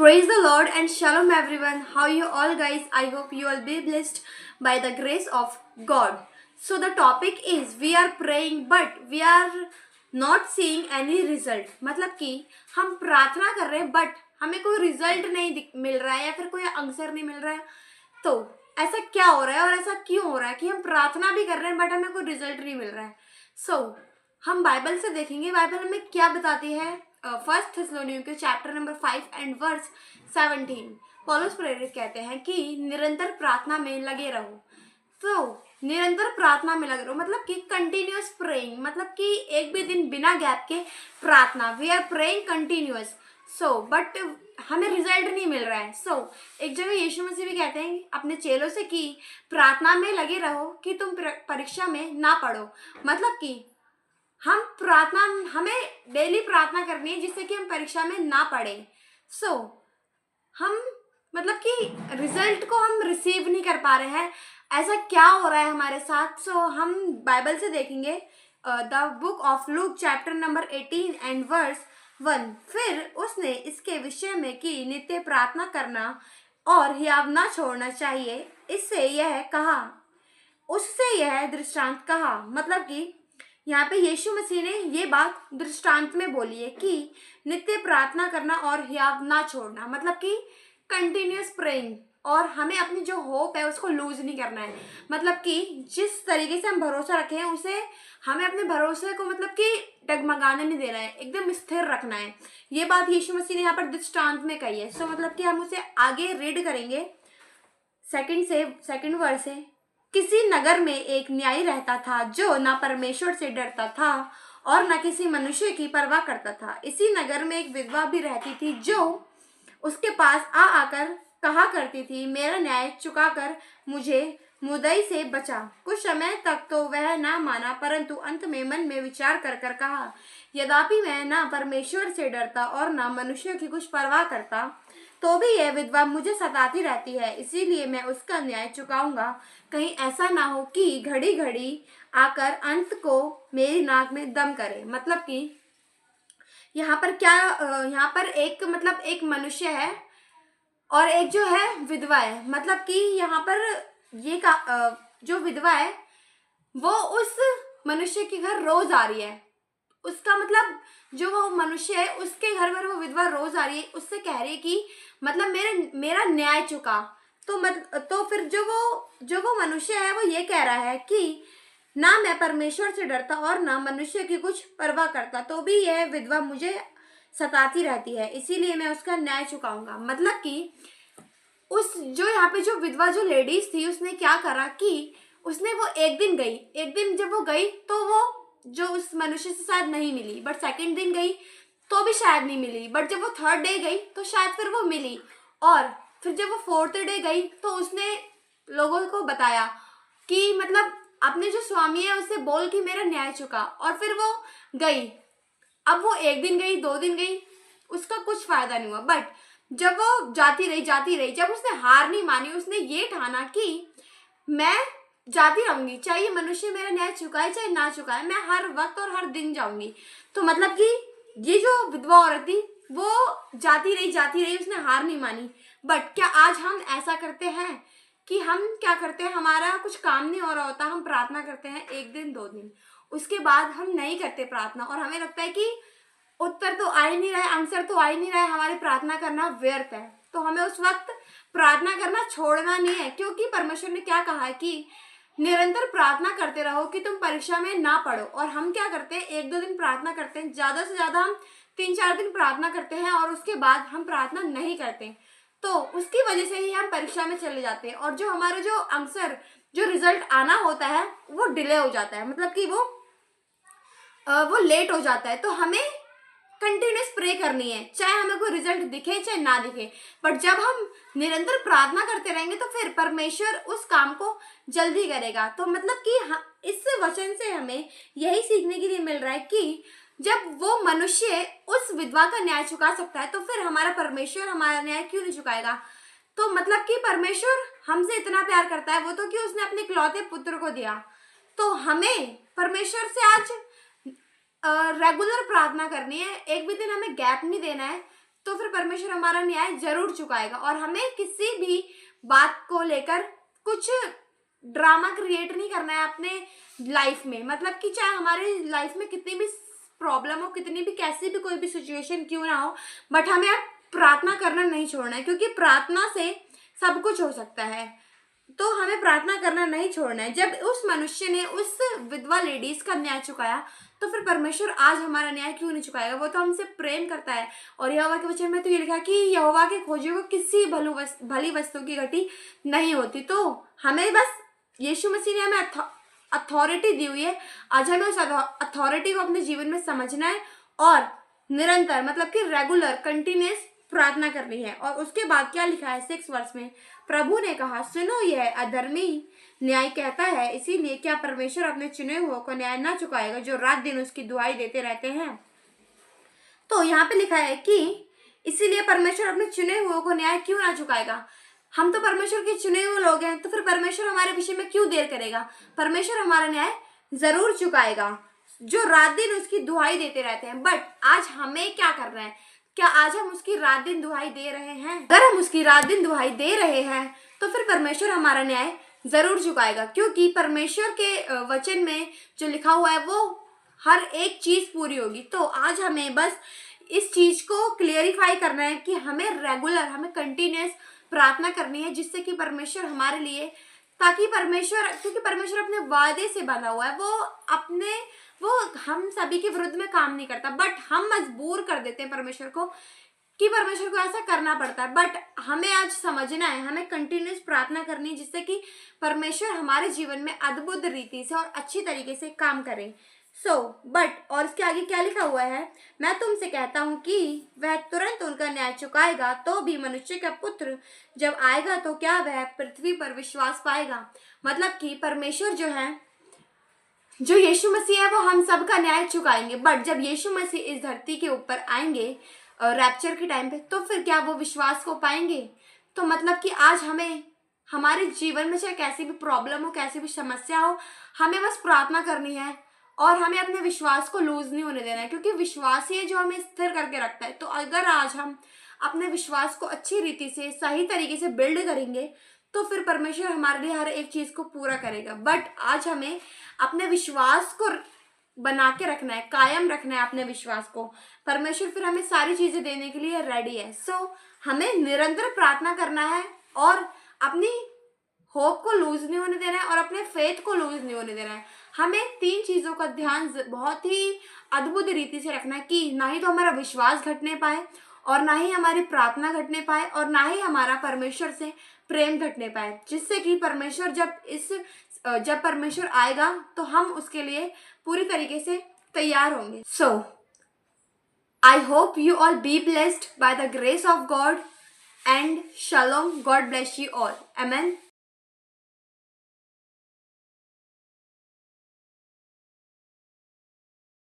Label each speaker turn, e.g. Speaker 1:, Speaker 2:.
Speaker 1: Praise the Lord and shalom everyone. How you all guys? I hope you will be blessed by the grace of God. So the topic is we are praying but we are not seeing any result. मतलब कि हम प्रार्थना कर रहे हैं but हमें कोई result नहीं मिल रहा है या फिर कोई आंसर नहीं मिल रहा है. तो ऐसा क्या हो रहा है और ऐसा क्यों हो रहा है कि हम प्रार्थना भी कर रहे हैं बट हमें कोई रिजल्ट नहीं मिल रहा है. हम बाइबल से देखेंगे बाइबल हमें क्या बताती है. फर्स्ट थिस्सलुनीके चैप्टर नंबर 5 एंड वर्स 17 पौलुस प्रेरित कहते हैं कि निरंतर प्रार्थना में लगे रहो. तो निरंतर प्रार्थना में लगे रहो मतलब कि कंटिन्यूअस प्रेइंग, मतलब कि एक भी दिन बिना गैप के प्रार्थना. We are praying continuous. But हमें रिजल्ट नहीं मिल रहा है. एक जगह यीशु मसीह भी कहते हैं अपने चेलों से कि प्रार्थना में लगे रहो कि तुम परीक्षा में ना पढ़ो. मतलब कि हमें डेली प्रार्थना करनी है जिससे कि हम परीक्षा में ना पढ़े. हम मतलब कि रिजल्ट को हम रिसीव नहीं कर पा रहे हैं. ऐसा क्या हो रहा है हमारे साथ. हम बाइबल से देखेंगे the book of Luke chapter number 18 and verse 1. फिर उसने इसके विषय में कि नित्य प्रार्थना करना और हियाव ना छोड़ना चाहिए, उससे यह दृष्टांत कहा. मतलब कि यहाँ पे यीशु मसीह ने ये बात दृष्टांत में बोली है कि नित्य प्रार्थना करना और हियाव ना छोड़ना. मतलब कि कंटिन्यूअस प्रेइंग और हमें अपनी जो होप है उसको लूज नहीं करना है. मतलब कि जिस तरीके से हम भरोसा रखे हैं उसे हमें अपने भरोसे को मतलब कि डगमगाने नहीं देना है, एकदम स्थिर रखना है. ये बात यीशु मसीह ने यहाँ पर दृष्टांत में कही है. मतलब कि हम उसे आगे रीड करेंगे सेकंड वर्स से. किसी नगर में एक न्यायी रहता था जो न परमेश्वर से डरता था और न किसी मनुष्य की परवाह करता था. इसी नगर में एक विधवा भी रहती थी जो उसके पास आकर कहा करती थी, मेरा न्याय चुकाकर मुझे मुद्दई से बचा. कुछ समय तक तो वह ना माना, परंतु अंत में मन में विचार कर कहा, यद्यपि मैं ना परमेश्वर से डरता और ना मनुष्य की कुछ परवाह करता, तो भी यह विधवा मुझे सताती रहती है. इसीलिए मैं उसका न्याय चुकाऊंगा. कहीं ऐसा ना हो कि घड़ी घड़ी आकर अंत को मेरी नाक में दम करे. मतलब कि यहाँ पर एक मनुष्य है और एक जो है विधवा है. मतलब कि यहाँ पर जो विधवा है वो उस मनुष्य के घर रोज आ रही है. उसका मतलब जो वो मनुष्य है उसके घर में वो विधवा रोज आ रही है, उससे कह रही है कि मतलब मेरा न्याय चुका. तो फिर जो वो मनुष्य है वो ये कह रहा है कि ना मैं परमेश्वर से डरता और ना मनुष्य की कुछ परवाह करता, तो भी यह विधवा मुझे सताती रहती है, इसीलिए मैं उसका न्याय चुकाऊंगा. मतलब कि यहाँ पे जो विधवा जो लेडीज थी उसने क्या करा कि उसने वो एक दिन जब वो गई तो वो जो उस मनुष्य से शायद नहीं मिली, बट सेकंड दिन गई तो भी शायद नहीं मिली, बट जब वो थर्ड डे गई तो शायद फिर वो मिली, और फिर जब वो फोर्थ डे गई तो उसने लोगों को बताया कि मतलब अपने जो स्वामी है उससे बोल कि मेरा न्याय चुका. और फिर वो गई. अब वो एक दिन गई, 2 दिन गई, उसका कुछ फायदा नहीं हुआ. बट जब वो जाती रही, जब उसने हार नहीं मानी, उसने ये ठाना कि मैं जाती रहूंगी, चाहे मनुष्य मेरा न्याय चुकाए चाहे ना चुकाए, मैं हर वक्त और हर दिन जाऊंगी. तो मतलब कि ये जो विधवा औरत थी वो जाती रही, उसने हार नहीं मानी. बट क्या आज हम ऐसा करते हैं कि हम क्या करते हैं, हमारा कुछ काम नहीं हो रहा होता, हम प्रार्थना करते हैं 1 दिन 2 दिन, उसके बाद हम नहीं करते प्रार्थना और हमें लगता है कि उत्तर तो आ ही नहीं रहा है, आंसर तो आ ही नहीं रहा है, हमारी प्रार्थना करना व्यर्थ है. तो हमें उस वक्त प्रार्थना करना छोड़ना नहीं है, क्योंकि परमेश्वर ने क्या कहा है कि निरंतर प्रार्थना करते रहो कि तुम परीक्षा में ना पढ़ो. और हम क्या करते हैं, 1-2 दिन प्रार्थना करते हैं, ज़्यादा से ज़्यादा हम 3-4 दिन प्रार्थना करते हैं और उसके बाद हम प्रार्थना नहीं करते. तो उसकी वजह से ही हम परीक्षा में चले जाते हैं और जो हमारा जो आंसर जो रिजल्ट आना होता है वो डिले हो जाता है. मतलब कि वो लेट हो जाता है. तो हमें कंटिन्यूस प्रे करनी है, चाहे हमें कोई रिजल्ट दिखे चाहे ना दिखे. बट जब हम निरंतर प्रार्थना करते रहेंगे तो फिर परमेश्वर उस काम को जल्दी करेगा. तो मतलब कि इस वचन से हमें यही सीखने के लिए मिल रहा है कि जब वो मनुष्य उस विधवा का न्याय चुका सकता है तो फिर हमारा परमेश्वर हमारा न्याय क्यों नहीं चुकाएगा. तो मतलब कि परमेश्वर हमसे इतना प्यार करता है, वो तो कि उसने अपने इकलौते पुत्र को दिया. तो हमें परमेश्वर से आज रेगुलर प्रार्थना करनी है, एक भी दिन हमें गैप नहीं देना है. तो फिर परमेश्वर हमारा न्याय जरूर चुकाएगा। और हमें किसी भी बात को लेकर कुछ ड्रामा क्रिएट नहीं करना है अपने लाइफ में। मतलब कि चाहे हमारी लाइफ में कितनी भी प्रॉब्लम हो, कितनी भी कैसी भी कोई भी सिचुएशन क्यों ना हो, बट हमें अब प्रार्थना करना नहीं छोड़ना है, क्योंकि प्रार्थना से सब कुछ हो सकता है। तो हमें प्रार्थना करना नहीं छोड़ना है। जब उस मनुष्य ने उस विधवा लेडीज का न्याय चुकाया, तो फिर परमेश्वर आज हमारा न्याय क्यों नहीं चुकाएगा? वो तो हमसे प्रेम करता है। और यहोवा के वचन में तो ये लिखा कि यहोवा के खोजे को किसी भली वस्तु की घटी नहीं होती। तो हमें बस यीशु मसीह ने हमें अथॉरिटी दी हुई है। आज हमें उस अथॉरिटी को अपने जीवन में समझना है और निरंतर मतलब कि रेगुलर कंटिन्यूस प्रार्थना करनी है। और उसके बाद क्या लिखा है 6 वर्ष में, प्रभु ने कहा, सुनो यह अधर्मी न्याय कहता है, इसीलिए क्या परमेश्वर अपने चुने हुए को न्याय ना चुकाएगा जो रात दिन उसकी दुहाई देते रहते हैं। तो यहाँ पे लिखा है कि इसीलिए परमेश्वर अपने चुने हुए को न्याय क्यों ना चुकाएगा। हम तो परमेश्वर के चुने हुए लोग हैं, तो फिर परमेश्वर हमारे विषय में क्यों देर करेगा? परमेश्वर हमारा न्याय जरूर चुकाएगा जो रात दिन उसकी दुहाई देते रहते हैं। बट आज हमें क्या करना है? क्या आज हम उसकी रात दिन दुहाई दे रहे हैं? अगर हम उसकी रात दिन दुहाई दे रहे हैं तो फिर परमेश्वर हमारा न्याय जरूर चुकाएगा, क्योंकि परमेश्वर के वचन में जो लिखा हुआ है वो हर एक चीज पूरी होगी। तो आज हमें बस इस चीज को क्लियरिफाई करना है कि हमें रेगुलर, हमें कंटिन्यूस प्रार्थना करनी है, जिससे कि परमेश्वर हमारे लिए, ताकि क्योंकि परमेश्वर अपने वादे से बंधा हुआ है। वो हम सभी के विरुद्ध में काम नहीं करता, बट हम मजबूर कर देते हैं परमेश्वर को कि परमेश्वर को ऐसा करना पड़ता है। बट हमें आज समझना है, हमें कंटिन्यूस प्रार्थना करनी है, जिससे कि परमेश्वर हमारे जीवन में अद्भुत रीति से और अच्छी तरीके से काम करे। बट और इसके आगे क्या लिखा हुआ है, मैं तुमसे कहता हूँ कि वह तुरंत उनका न्याय चुकाएगा। तो भी मनुष्य का पुत्र जब आएगा तो क्या वह पृथ्वी पर विश्वास पाएगा? मतलब कि परमेश्वर जो यीशु मसीह है वो हम सब का न्याय चुकाएंगे। बट जब यीशु मसीह इस धरती के ऊपर आएंगे रैप्चर के टाइम पे, तो फिर क्या वो विश्वास को पाएंगे? तो मतलब कि आज हमें हमारे जीवन में चाहे कैसी भी प्रॉब्लम हो, कैसी भी समस्या हो, हमें बस प्रार्थना करनी है और हमें अपने विश्वास को लूज नहीं होने देना है, क्योंकि विश्वास ही है जो हमें स्थिर करके रखता है। तो अगर आज हम अपने विश्वास को अच्छी रीति से, सही तरीके से बिल्ड करेंगे, तो फिर परमेश्वर हमारे लिए हर एक चीज को पूरा करेगा। बट आज हमें अपने विश्वास को बना के रखना है, कायम रखना है अपने विश्वास को। परमेश्वर फिर हमें सारी चीजें देने के लिए रेडी है। हमें निरंतर प्रार्थना करना है और अपनी होप को लूज नहीं होने देना है और अपने फेथ को लूज नहीं होने देना है। हमें 3 चीजों का ध्यान बहुत ही अद्भुत रीति से रखना है कि ना ही तो हमारा विश्वास घटने पाए और ना ही हमारी प्रार्थना घटने पाए और ना ही हमारा परमेश्वर से प्रेम घटने पाए, जिससे कि परमेश्वर जब परमेश्वर आएगा तो हम उसके लिए पूरी तरीके से तैयार होंगे। I hope you all be blessed by the grace of God and Shalom. God bless you all. Amen.